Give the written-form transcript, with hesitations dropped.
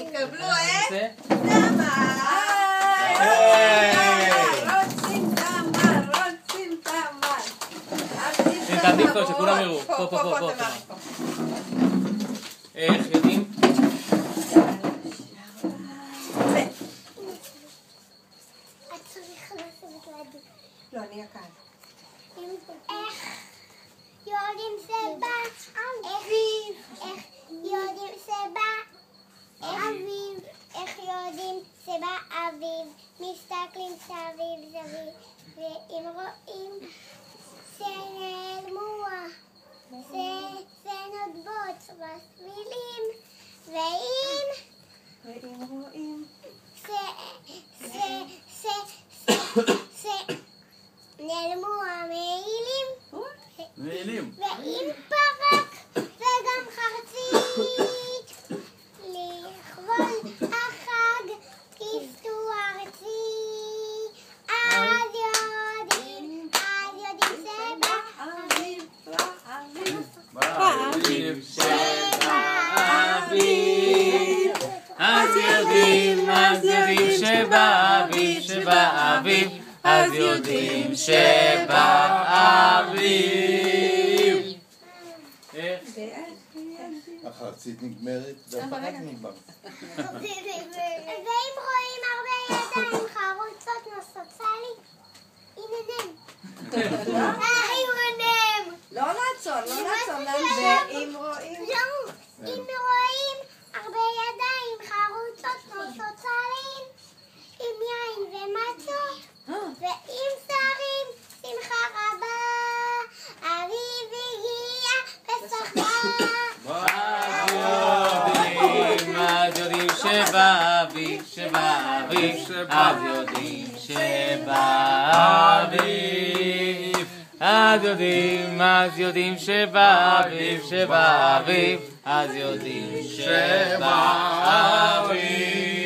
יקבלו את תמר. רוצים תמר. תעדיף טוב שכולם יראו. פה. איך יודעים? את צריכה לשבת לידי. לא, אני הקהל. איך יודעים זה בא אביב, איך יודעים זה בא אביב, איך יודעים זה בא אביב, מסתכלים סביב סביב, ואם רואים זה נעלמוע, זה נודבות בשבילים, ואם רואים זה נעלמו המעילים, ואם פרק וגם חרצית, לכבוד החג כיסו ארצי, אז יודעים זה בא אביב, אז יודעים שבא אביב, אז יודעים שבא אביב. איך? החרצית נגמרת, והפרק נגמר. ואם רואים הרבה ידיים חרוצות נוסצלי, הנה נם. לא לעצור, ואם רואים אם רואים הרבה ידיים חרוצות נוסצלים, עם יין ומצות, ועם שרים, שמחה רבה, אביב הגיע ושחה. אז יודעים שבא אביב, אז יודעים שבא אביב, אז יודעים שבא אביב, אז יודעים שבא אביב.